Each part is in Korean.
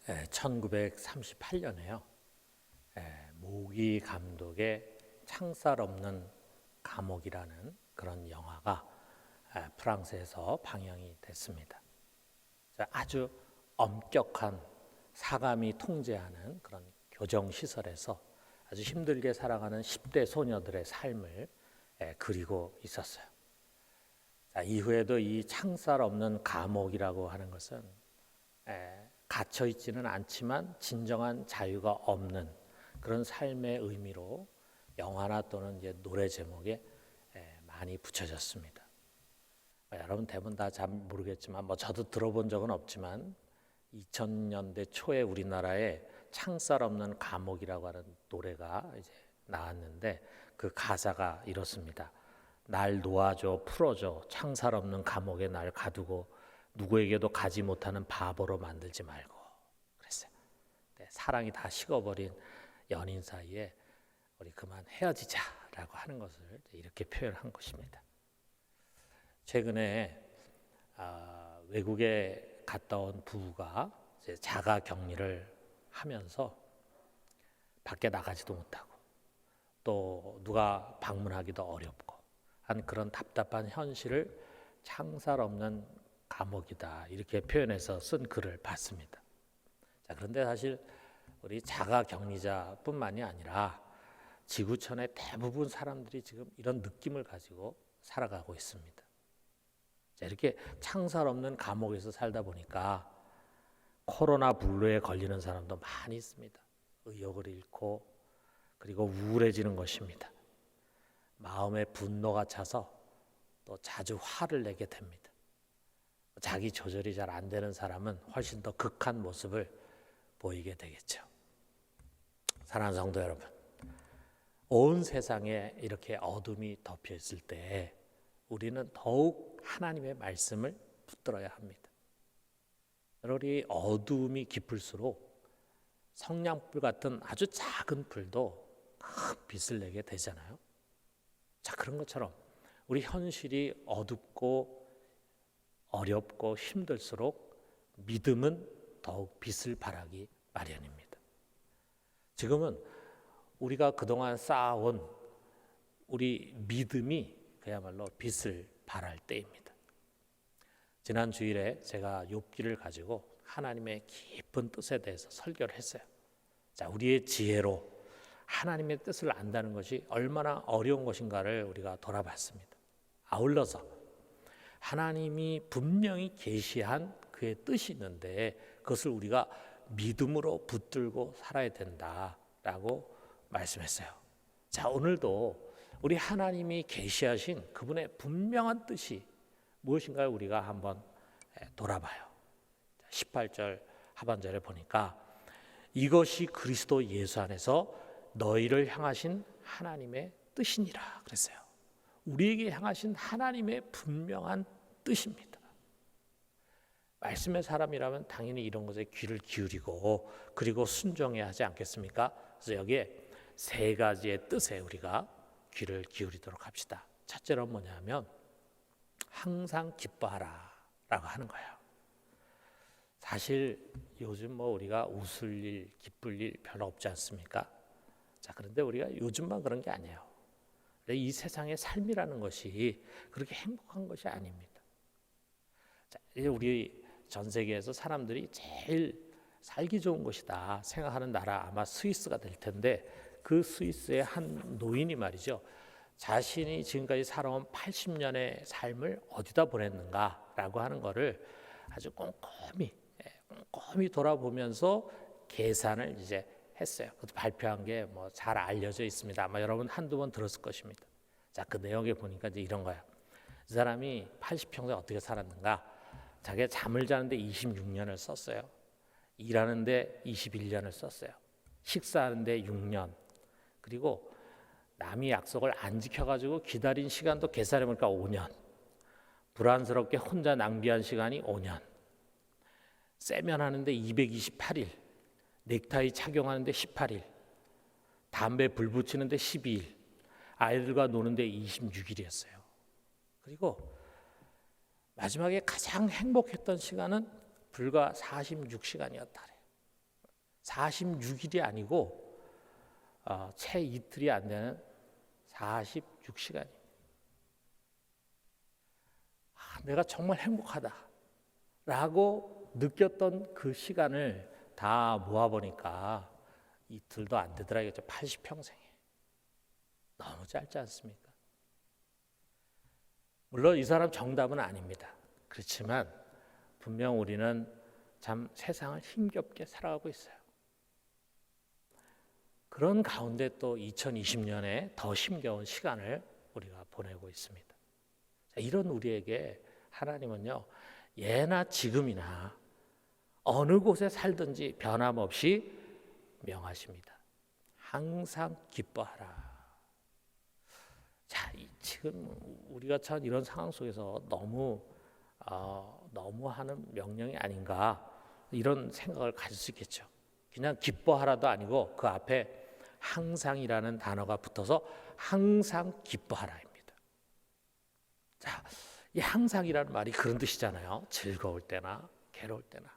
1938년에요. 모기 감독의 창살 없는 감옥이라는 그런 영화가 프랑스에서 방영이 됐습니다. 아주 엄격한 사감이 통제하는 그런 교정시설에서 아주 힘들게 살아가는 10대 소녀들의 삶을 그리고 있었어요. 이후에도 이 창살 없는 감옥이라고 하는 것은 갇혀 있지는 않지만 진정한 자유가 없는 그런 삶의 의미로 영화나 또는 이제 노래 제목에 많이 붙여졌습니다. 여러분 대부분 다 잘 모르겠지만 저도 들어본 적은 없지만 2000년대 초에 우리나라에 창살 없는 감옥이라고 하는 노래가 이제 나왔는데 그 가사가 이렇습니다. 날 놓아줘 풀어줘 창살 없는 감옥에 날 가두고 누구에게도 가지 못하는 바보로 만들지 말고 그랬어요. 사랑이 다 식어버린 연인 사이에 우리 그만 헤어지자라고 하는 것을 이렇게 표현한 것입니다. 최근에 외국에 갔다 온 부부가 이제 자가 격리를 하면서 밖에 나가지도 못하고 또 누가 방문하기도 어렵고 한 그런 답답한 현실을 창살 없는 감옥이다 이렇게 표현해서 쓴 글을 봤습니다. 그런데 사실 우리 자가 격리자뿐만이 아니라 지구촌의 대부분 사람들이 지금 이런 느낌을 가지고 살아가고 있습니다. 이렇게 창살 없는 감옥에서 살다 보니까 코로나 블루에 걸리는 사람도 많이 있습니다. 의욕을 잃고 그리고 우울해지는 것입니다. 마음에 분노가 차서 또 자주 화를 내게 됩니다. 자기 조절이 잘 안 되는 사람은 훨씬 더 극한 모습을 보이게 되겠죠. 사랑하는 성도 여러분, 온 세상에 이렇게 어둠이 덮여 있을 때 우리는 더욱 하나님의 말씀을 붙들어야 합니다. 우리 어둠이 깊을수록 성냥불 같은 아주 작은 불도 큰 빛을 내게 되잖아요. 그런 것처럼 우리 현실이 어둡고 어렵고 힘들수록 믿음은 더욱 빛을 발하기 마련입니다. 지금은 우리가 그동안 쌓아온 우리 믿음이 그야말로 빛을 발할 때입니다. 지난 주일에 제가 욥기를 가지고 하나님의 깊은 뜻에 대해서 설교를 했어요. 우리의 지혜로 하나님의 뜻을 안다는 것이 얼마나 어려운 것인가를 우리가 돌아봤습니다. 아울러서 하나님이 분명히 계시한 그의 뜻이 있는데 그것을 우리가 믿음으로 붙들고 살아야 된다라고 말씀했어요. 오늘도 우리 하나님이 계시하신 그분의 분명한 뜻이 무엇인가를 우리가 한번 돌아봐요. 18절 하반절에 보니까 이것이 그리스도 예수 안에서 너희를 향하신 하나님의 뜻이니라 그랬어요. 우리에게 향하신 하나님의 분명한 뜻입니다. 말씀의 사람이라면 당연히 이런 것에 귀를 기울이고 그리고 순종해야 하지 않겠습니까? 그래서 여기에 세 가지의 뜻에 우리가 귀를 기울이도록 합시다. 첫째로 뭐냐면 항상 기뻐하라 라고 하는 거예요. 사실 요즘 우리가 웃을 일, 기쁠 일 별로 없지 않습니까? 그런데 우리가 요즘만 그런 게 아니에요. 이 세상의 삶이라는 것이 그렇게 행복한 것이 아닙니다. 우리 전 세계에서 사람들이 제일 살기 좋은 곳이다 생각하는 나라 아마 스위스가 될 텐데 그 스위스의 한 노인이 말이죠. 자신이 지금까지 살아온 80년의 삶을 어디다 보냈는가라고 하는 거를 아주 꼼꼼히 돌아보면서 계산을 이제 했어요. 그것도 발표한 게 잘 알려져 있습니다. 아마 여러분 한두 번 들었을 것입니다. 그 내용에 보니까 이제 이런 거예요. 이 사람이 80평생 어떻게 살았는가? 자기가 잠을 자는데 26년을 썼어요. 일하는데 21년을 썼어요. 식사하는데 6년. 그리고 남이 약속을 안 지켜가지고 기다린 시간도 계산해보니까 5년. 불안스럽게 혼자 낭비한 시간이 5년. 세면하는데 228일. 넥타이 착용하는데 18일. 담배 불 붙이는데 12일. 아이들과 노는데 26일이었어요. 그리고 마지막에 가장 행복했던 시간은 불과 46시간이었다. 46일이 아니고 채 이틀이 안 되는 46시간입니다. 내가 정말 행복하다라고 느꼈던 그 시간을 다 모아보니까 이틀도 안 되더라고요. 80평생에. 너무 짧지 않습니까? 물론 이 사람 정답은 아닙니다. 그렇지만 분명 우리는 참 세상을 힘겹게 살아가고 있어요. 그런 가운데 또 2020년에 더 힘겨운 시간을 우리가 보내고 있습니다. 이런 우리에게 하나님은요, 예나 지금이나 어느 곳에 살든지 변함없이 명하십니다. 항상 기뻐하라. 자, 지금 우리가 참 이런 상황 속에서 너무 하는 명령이 아닌가 이런 생각을 가질 수 있겠죠. 그냥 기뻐하라도 아니고 그 앞에 항상이라는 단어가 붙어서 항상 기뻐하라입니다. 자, 이 항상이라는 말이 그런 뜻이잖아요. 즐거울 때나 괴로울 때나,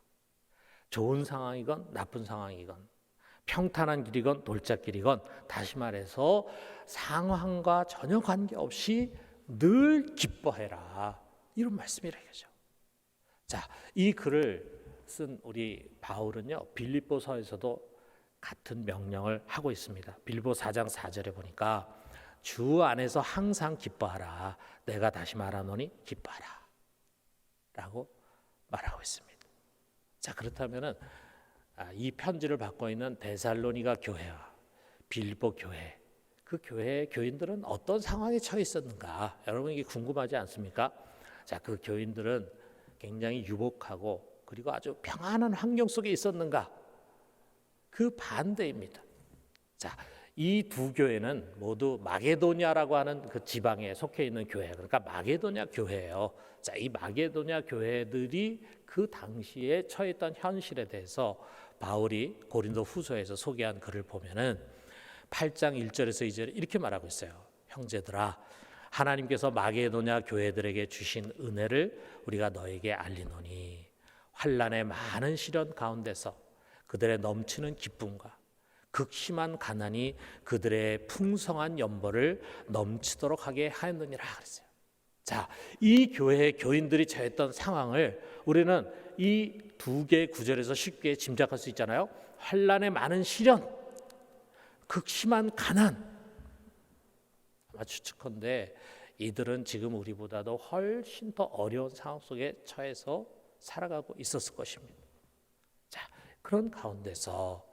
좋은 상황이건 나쁜 상황이건, 평탄한 길이건 돌짝길이건, 다시 말해서 상황과 전혀 관계없이 늘 기뻐해라, 이런 말씀이라겠죠. 자, 이 글을 쓴 우리 바울은요, 빌립보서에서도 같은 명령을 하고 있습니다. 빌립보 4장 4절에 보니까 주 안에서 항상 기뻐하라. 내가 다시 말하노니 기뻐하라. 라고 말하고 있습니다. 자, 그렇다면은 이 편지를 받고 있는 데살로니가 교회와 빌립보 교회, 그 교회의 교인들은 어떤 상황에 처해 있었는가? 여러분 이게 궁금하지 않습니까? 자, 그 교인들은 굉장히 유복하고 그리고 아주 평안한 환경 속에 있었는가? 그 반대입니다. 자, 이 두 교회는 모두 마게도냐라고 하는 그 지방에 속해 있는 교회, 그러니까 마게도냐 교회예요. 자, 이 마게도냐 교회들이 그 당시에 처했던 현실에 대해서 바울이 고린도 후서에서 소개한 글을 보면은 8장 1절에서 2절에 이렇게 말하고 있어요. 형제들아, 하나님께서 마게도냐 교회들에게 주신 은혜를 우리가 너에게 알리노니 환난의 많은 시련 가운데서 그들의 넘치는 기쁨과 극심한 가난이 그들의 풍성한 연보를 넘치도록 하게 하였느니라 그랬어요. 자, 이 교회의 교인들이 처했던 상황을 우리는 이 두 개의 구절에서 쉽게 짐작할 수 있잖아요. 환난의 많은 시련, 극심한 가난. 아마 추측컨대 이들은 지금 우리보다도 훨씬 더 어려운 상황 속에 처해서 살아가고 있었을 것입니다. 자, 그런 가운데서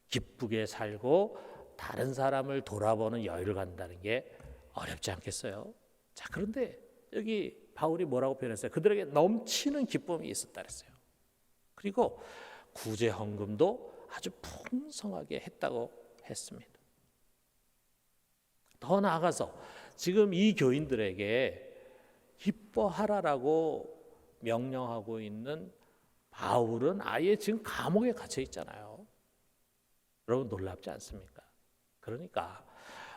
기쁘게 살고 다른 사람을 돌아보는 여유를 갖는다는 게 어렵지 않겠어요? 자, 그런데 여기 바울이 뭐라고 표현했어요? 그들에게 넘치는 기쁨이 있었다 그랬어요. 그리고 구제 헌금도 아주 풍성하게 했다고 했습니다. 더 나아가서 지금 이 교인들에게 기뻐하라라고 명령하고 있는 바울은 아예 지금 감옥에 갇혀 있잖아요. 여러분 놀랍지 않습니까? 그러니까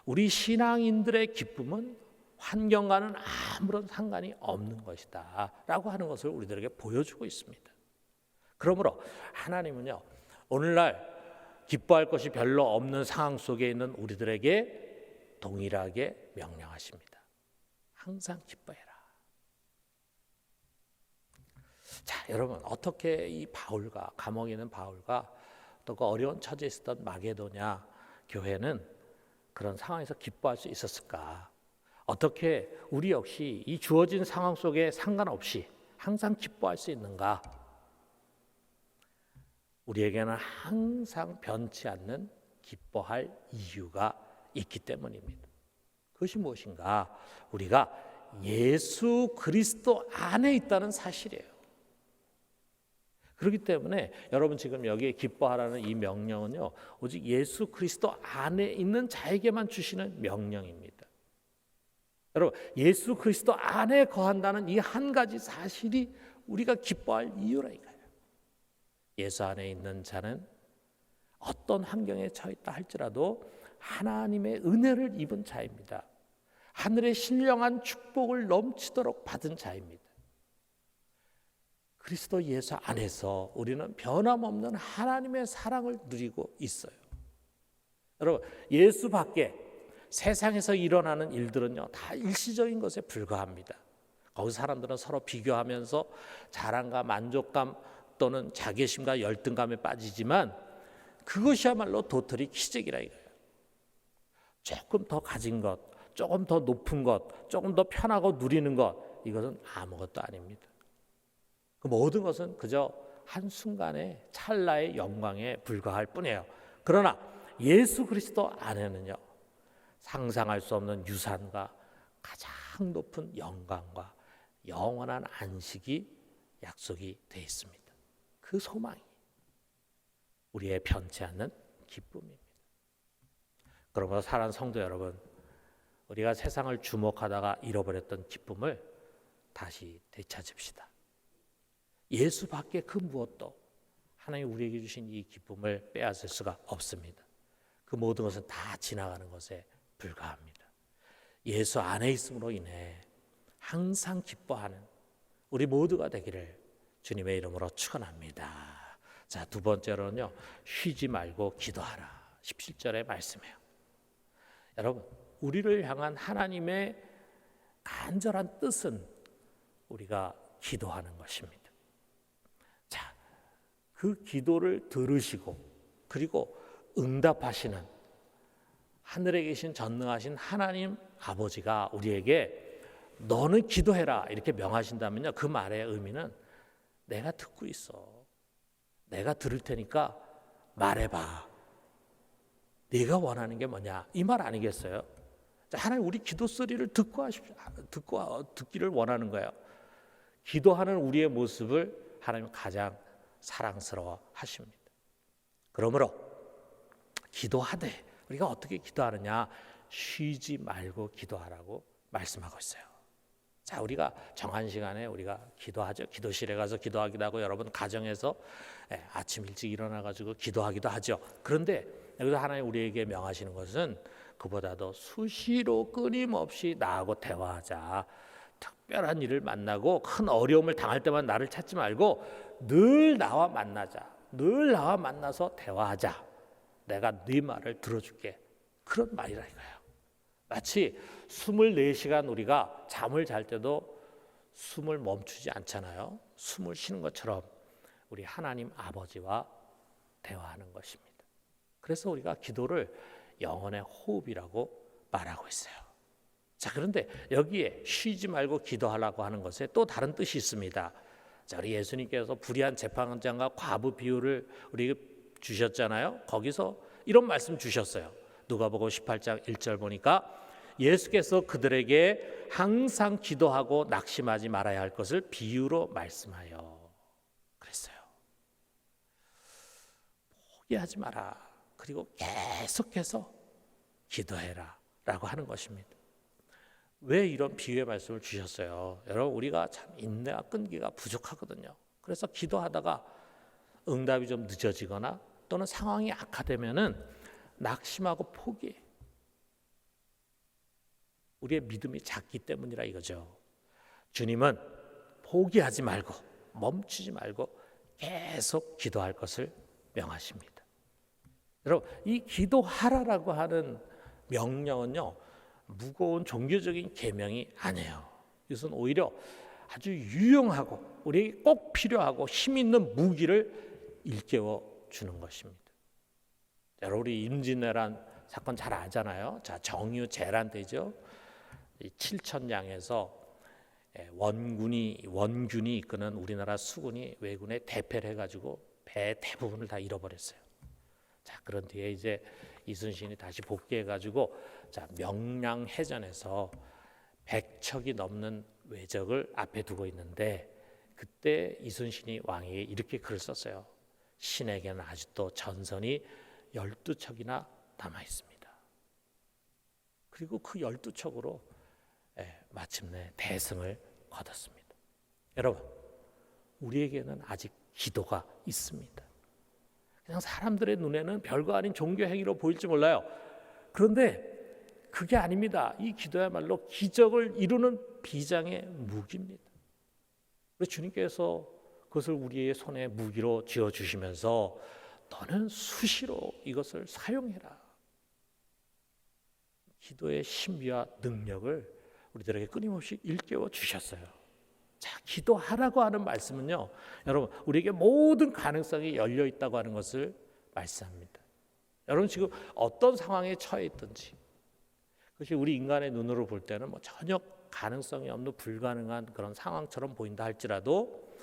우리 신앙인들의 기쁨은 환경과는 아무런 상관이 없는 것이다 라고 하는 것을 우리들에게 보여주고 있습니다. 그러므로 하나님은요, 오늘날 기뻐할 것이 별로 없는 상황 속에 있는 우리들에게 동일하게 명령하십니다. 항상 기뻐해라. 자, 여러분 어떻게 이 바울과 감옥에 있는 바울과 또 그 어려운 처지에 있었던 마게도냐 교회는 그런 상황에서 기뻐할 수 있었을까? 어떻게 우리 역시 이 주어진 상황 속에 상관없이 항상 기뻐할 수 있는가? 우리에게는 항상 변치 않는 기뻐할 이유가 있기 때문입니다. 그것이 무엇인가? 우리가 예수 그리스도 안에 있다는 사실이에요. 그렇기 때문에 여러분 지금 여기에 기뻐하라는 이 명령은요, 오직 예수 그리스도 안에 있는 자에게만 주시는 명령입니다. 여러분, 예수 그리스도 안에 거한다는 이 한 가지 사실이 우리가 기뻐할 이유라니까요. 예수 안에 있는 자는 어떤 환경에 처했다 할지라도 하나님의 은혜를 입은 자입니다. 하늘의 신령한 축복을 넘치도록 받은 자입니다. 그리스도 예수 안에서 우리는 변함없는 하나님의 사랑을 누리고 있어요. 여러분, 예수 밖에 세상에서 일어나는 일들은요, 다 일시적인 것에 불과합니다. 거기 사람들은 서로 비교하면서 자랑과 만족감 또는 자괴심과 열등감에 빠지지만 그것이야말로 도토리 키재기라 이거예요. 조금 더 가진 것, 조금 더 높은 것, 조금 더 편하고 누리는 것, 이것은 아무것도 아닙니다. 그 모든 것은 그저 한순간의 찰나의 영광에 불과할 뿐이에요. 그러나 예수 그리스도 안에는요, 상상할 수 없는 유산과 가장 높은 영광과 영원한 안식이 약속이 되어 있습니다. 그 소망이 우리의 변치 않는 기쁨입니다. 그러므로 사랑하는 성도 여러분, 우리가 세상을 주목하다가 잃어버렸던 기쁨을 다시 되찾읍시다. 예수 밖에 그 무엇도 하나님이 우리에게 주신 이 기쁨을 빼앗을 수가 없습니다. 그 모든 것은 다 지나가는 것에 불과합니다. 예수 안에 있음으로 인해 항상 기뻐하는 우리 모두가 되기를 주님의 이름으로 축원합니다. 자, 두 번째로는요, 쉬지 말고 기도하라. 17절의 말씀이에요. 여러분, 우리를 향한 하나님의 간절한 뜻은 우리가 기도하는 것입니다. 자, 그 기도를 들으시고 그리고 응답하시는 하늘에 계신 전능하신 하나님 아버지가 우리에게 너는 기도해라 이렇게 명하신다면요, 그 말의 의미는 내가 듣고 있어, 내가 들을 테니까 말해봐, 네가 원하는 게 뭐냐, 이 말 아니겠어요? 자, 하나님 우리 기도 소리를 듣기를 원하는 거예요. 기도하는 우리의 모습을 하나님은 가장 사랑스러워 하십니다. 그러므로 기도하되 우리가 어떻게 기도하느냐, 쉬지 말고 기도하라고 말씀하고 있어요. 자, 우리가 정한 시간에 우리가 기도하죠. 기도실에 가서 기도하기도 하고 여러분 가정에서 아침 일찍 일어나 가지고 기도하기도 하죠. 그런데 여기서 하나님 우리에게 명하시는 것은 그보다도 수시로 끊임없이 나하고 대화하자. 특별한 일을 만나고 큰 어려움을 당할 때만 나를 찾지 말고 늘 나와 만나자. 늘 나와 만나서 대화하자. 내가 네 말을 들어줄게. 그런 말이라 이거예요. 마치 24시간 우리가 잠을 잘 때도 숨을 멈추지 않잖아요. 숨을 쉬는 것처럼 우리 하나님 아버지와 대화하는 것입니다. 그래서 우리가 기도를 영혼의 호흡이라고 말하고 있어요. 자, 그런데 여기에 쉬지 말고 기도하라고 하는 것에 또 다른 뜻이 있습니다. 자, 우리 예수님께서 불의한 재판장과 과부 비유를 우리에게 주셨잖아요. 거기서 이런 말씀 주셨어요. 누가복음 18장 1절 보니까 예수께서 그들에게 항상 기도하고 낙심하지 말아야 할 것을 비유로 말씀하여 그랬어요. 포기하지 마라. 그리고 계속해서 기도해라 라고 하는 것입니다. 왜 이런 비유의 말씀을 주셨어요? 여러분, 우리가 참 인내와 끈기가 부족하거든요. 그래서 기도하다가 응답이 좀 늦어지거나 또는 상황이 악화되면은 낙심하고 포기해. 우리의 믿음이 작기 때문이라 이거죠. 주님은 포기하지 말고 멈추지 말고 계속 기도할 것을 명하십니다. 여러분, 이 기도하라라고 하는 명령은요, 무거운 종교적인 계명이 아니에요. 이것은 오히려 아주 유용하고 우리에게 꼭 필요하고 힘 있는 무기를 일깨워 주는 것입니다. 여러분, 우리 임진왜란 사건 잘 알잖아요. 자, 정유재란 때죠. 7천량에서 원균이 이끄는 우리나라 수군이 왜군에 대패를 해가지고 배 대부분을 다 잃어버렸어요. 자, 그런 뒤에 이제 이순신이 다시 복귀해가지고 자, 명량해전에서 100척이 넘는 왜적을 앞에 두고 있는데 그때 이순신이 왕에게 이렇게 글을 썼어요. 신에게는 아직도 전선이 12척이나 남아 있습니다. 그리고 그 12척으로 마침내 대승을 거뒀습니다. 여러분, 우리에게는 아직 기도가 있습니다. 그냥 사람들의 눈에는 별거 아닌 종교 행위로 보일지 몰라요. 그런데 그게 아닙니다. 이 기도야말로 기적을 이루는 비장의 무기입니다. 그래서 주님께서 그것을 우리의 손에 무기로 쥐어 주시면서 너는 수시로 이것을 사용해라. 기도의 신비와 능력을 우리들에게 끊임없이 일깨워 주셨어요. 자, 기도하라고 하는 말씀은요, 여러분, 우리에게 모든 가능성이 열려 있다고 하는 것을 말씀합니다. 여러분, 지금 어떤 상황에 처해 있든지, 그것이 우리 인간의 눈으로 볼 때는 뭐 전혀 가능성이 없는 불가능한 그런 상황처럼 보인다 할지라도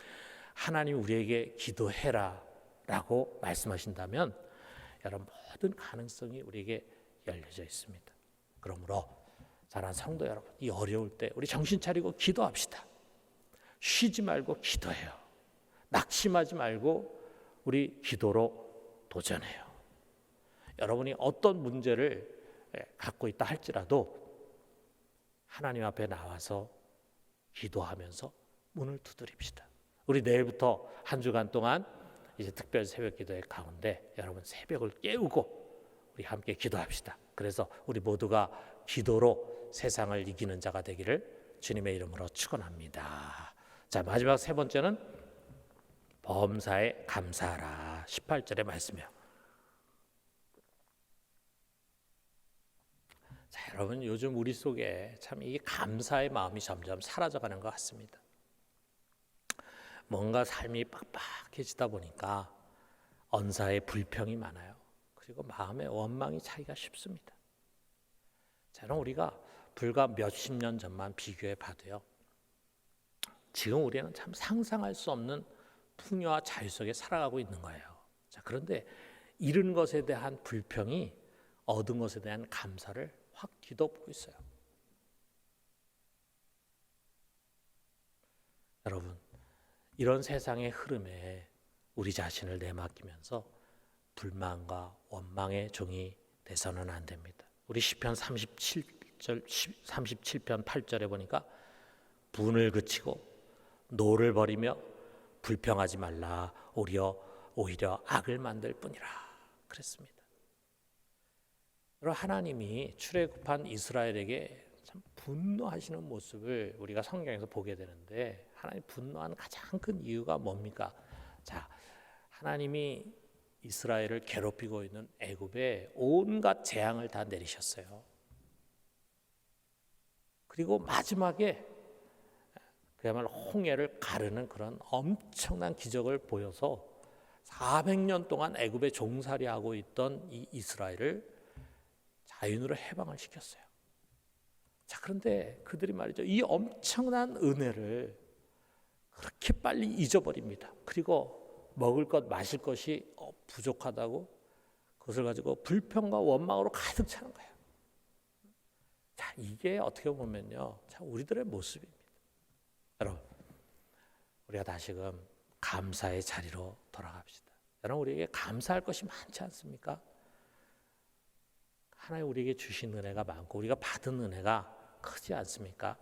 하나님 우리에게 기도해라라고 말씀하신다면 여러분, 모든 가능성이 우리에게 열려져 있습니다. 그러므로 사랑하는 성도 여러분, 이 어려울 때 우리 정신 차리고 기도합시다. 쉬지 말고 기도해요. 낙심하지 말고 우리 기도로 도전해요. 여러분이 어떤 문제를 갖고 있다 할지라도 하나님 앞에 나와서 기도하면서 문을 두드립시다. 우리 내일부터 한 주간 동안 이제 특별 새벽 기도의 가운데 여러분 새벽을 깨우고 우리 함께 기도합시다. 그래서 우리 모두가 기도로 세상을 이기는 자가 되기를 주님의 이름으로 축원합니다. 자, 마지막 세 번째는 범사에 감사하라. 18절의 말씀이요. 자, 여러분 요즘 우리 속에 참 이 감사의 마음이 점점 사라져가는 것 같습니다. 뭔가 삶이 빡빡해지다 보니까 언사에 불평이 많아요. 그리고 마음에 원망이 차기가 쉽습니다. 저는 우리가 불과 몇십 년 전만 비교해 봐도요, 지금 우리는 참 상상할 수 없는 풍요와 자유 속에 살아가고 있는 거예요. 자, 그런데 잃은 것에 대한 불평이 얻은 것에 대한 감사를 확 뒤덮고 있어요. 여러분, 이런 세상의 흐름에 우리 자신을 내맡기면서 불만과 원망의 종이 돼서는 안 됩니다. 우리 시편 37편 8절에 보니까 분을 그치고 노를 버리며 불평하지 말라. 오히려 악을 만들 뿐이라 그랬습니다. 여러분, 하나님이 출애굽한 이스라엘에게 참 분노하시는 모습을 우리가 성경에서 보게 되는데, 하나님 분노하는 가장 큰 이유가 뭡니까? 자, 하나님이 이스라엘을 괴롭히고 있는 애굽에 온갖 재앙을 다 내리셨어요. 그리고 마지막에 그야말로 홍해를 가르는 그런 엄청난 기적을 보여서 400년 동안 애굽에 종살이하고 있던 이 이스라엘을 자연으로 해방을 시켰어요. 자, 그런데 그들이 말이죠, 이 엄청난 은혜를 그렇게 빨리 잊어버립니다. 그리고 먹을 것 마실 것이 부족하다고 그것을 가지고 불평과 원망으로 가득 차는 거예요. 자, 이게 어떻게 보면요, 참 우리들의 모습입니다. 여러분, 우리가 다시금 감사의 자리로 돌아갑시다. 여러분, 우리에게 감사할 것이 많지 않습니까? 하나님 우리에게 주신 은혜가 많고 우리가 받은 은혜가 크지 않습니까?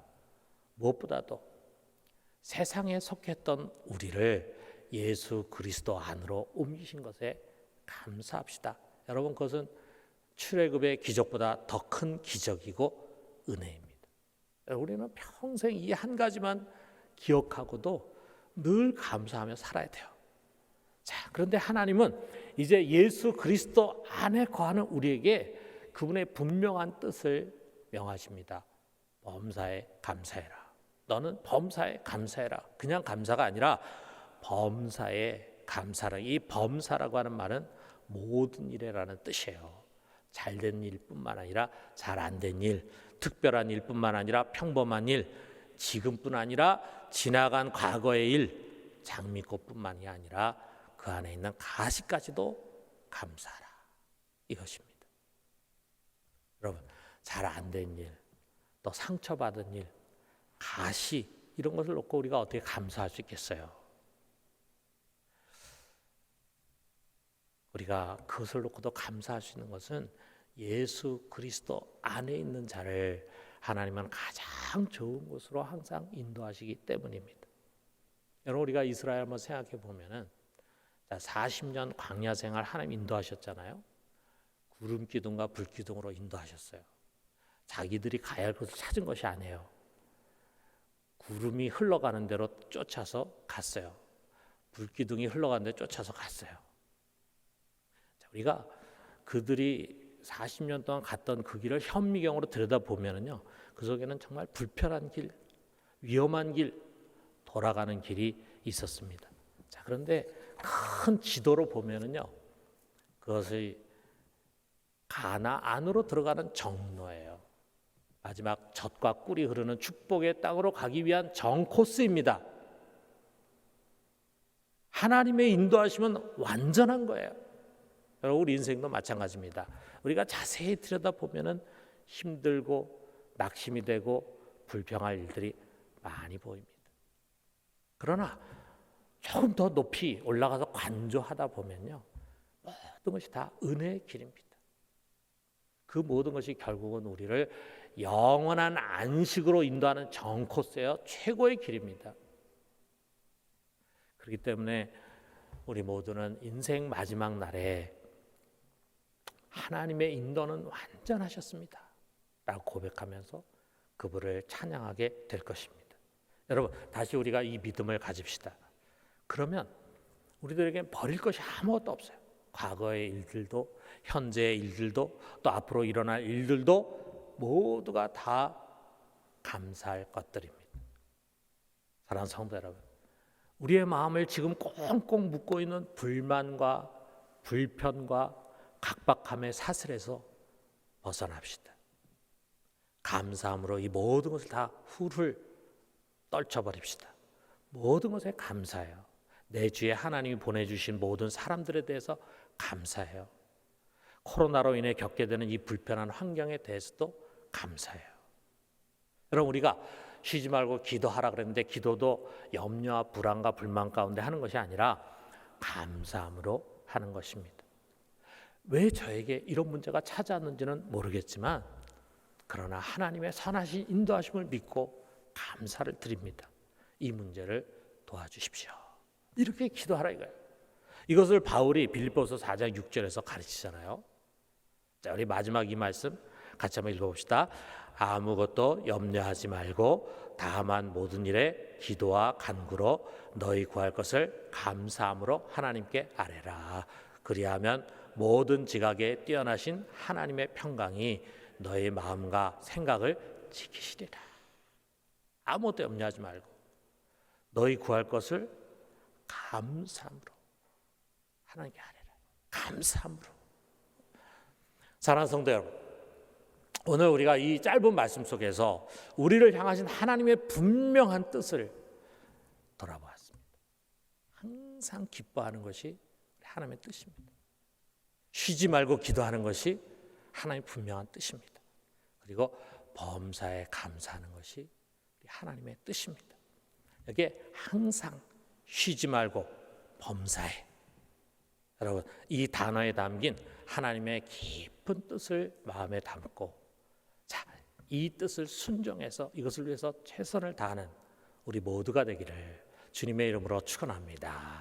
무엇보다도 세상에 속했던 우리를 예수 그리스도 안으로 옮기신 것에 감사합시다. 여러분, 그것은 출애굽의 기적보다 더 큰 기적이고 은혜입니다. 우리는 평생 이 한 가지만 기억하고도 늘 감사하며 살아야 돼요. 자, 그런데 하나님은 이제 예수 그리스도 안에 거하는 우리에게 그분의 분명한 뜻을 명하십니다. 범사에 감사해라. 너는 범사에 감사해라. 그냥 감사가 아니라 범사에 감사라. 이 범사라고 하는 말은 모든 일이라는 뜻이에요. 잘된 일뿐만 아니라 잘 안 된 일, 특별한 일뿐만 아니라 평범한 일, 지금뿐 아니라 지나간 과거의 일, 장미꽃뿐만이 아니라 그 안에 있는 가시까지도 감사하라. 이것입니다. 여러분, 잘 안 된 일, 또 상처받은 일, 가시, 이런 것을 놓고 우리가 어떻게 감사할 수 있겠어요? 우리가 그것을 놓고도 감사할 수 있는 것은 예수 그리스도 안에 있는 자를 하나님은 가장 좋은 곳으로 항상 인도하시기 때문입니다. 여러분, 우리가 이스라엘 한번 생각해 보면은 40년 광야 생활 하나님 인도하셨잖아요. 구름 기둥과 불 기둥으로 인도하셨어요. 자기들이 가야 할 곳을 찾은 것이 아니에요. 구름이 흘러가는 대로 쫓아서 갔어요. 불기둥이 흘러가는데 쫓아서 갔어요. 자, 우리가 그들이 40년 동안 갔던 그 길을 현미경으로 들여다보면은요, 그 속에는 정말 불편한 길, 위험한 길, 돌아가는 길이 있었습니다. 자, 그런데 큰 지도로 보면은요, 그것이 가나안으로 들어가는 정로예요. 마지막 젖과 꿀이 흐르는 축복의 땅으로 가기 위한 정 코스입니다. 하나님의 인도하시면 완전한 거예요. 여러분, 우리 인생도 마찬가지입니다. 우리가 자세히 들여다보면은 힘들고 낙심이 되고 불평할 일들이 많이 보입니다. 그러나 조금 더 높이 올라가서 관조하다 보면요, 모든 것이 다 은혜의 길입니다. 그 모든 것이 결국은 우리를 영원한 안식으로 인도하는 정 코스예요. 최고의 길입니다. 그렇기 때문에 우리 모두는 인생 마지막 날에 하나님의 인도는 완전하셨습니다 라고 고백하면서 그분을 찬양하게 될 것입니다. 여러분, 다시 우리가 이 믿음을 가집시다. 그러면 우리들에게 버릴 것이 아무것도 없어요. 과거의 일들도, 현재의 일들도, 또 앞으로 일어날 일들도 모두가 다 감사할 것들입니다. 사랑하는 성도 여러분, 우리의 마음을 지금 꽁꽁 묶고 있는 불만과 불편과 각박함의 사슬에서 벗어납시다. 감사함으로 이 모든 것을 다 훌훌 떨쳐버립시다. 모든 것에 감사해요. 내 주위에 하나님이 보내주신 모든 사람들에 대해서 감사해요. 코로나로 인해 겪게 되는 이 불편한 환경에 대해서도 감사해요. 여러분, 우리가 쉬지 말고 기도하라 그랬는데 기도도 염려와 불안과 불만 가운데 하는 것이 아니라 감사함으로 하는 것입니다. 왜 저에게 이런 문제가 찾아왔는지는 모르겠지만, 그러나 하나님의 선하신 인도하심을 믿고 감사를 드립니다. 이 문제를 도와주십시오. 이렇게 기도하라 이거예요. 이것을 바울이 빌립보서 4장 6절에서 가르치잖아요. 자, 우리 마지막 이 말씀 같이 한번 읽어봅시다. 아무것도 염려하지 말고 다만 모든 일에 기도와 간구로 너희 구할 것을 감사함으로 하나님께 아뢰라. 그리하면 모든 지각에 뛰어나신 하나님의 평강이 너희 마음과 생각을 지키시리라. 아무것도 염려하지 말고 너희 구할 것을 감사함으로 하나님께 아뢰라. 감사함으로. 사랑하는 성도 여러분, 오늘 우리가 이 짧은 말씀 속에서 우리를 향하신 하나님의 분명한 뜻을 돌아보았습니다. 항상 기뻐하는 것이 하나님의 뜻입니다. 쉬지 말고 기도하는 것이 하나님의 분명한 뜻입니다. 그리고 범사에 감사하는 것이 하나님의 뜻입니다. 여기에 항상 쉬지 말고 범사에, 여러분, 이 단어에 담긴 하나님의 깊은 뜻을 마음에 담고, 자, 이 뜻을 순종해서 이것을 위해서 최선을 다하는 우리 모두가 되기를 주님의 이름으로 축원합니다.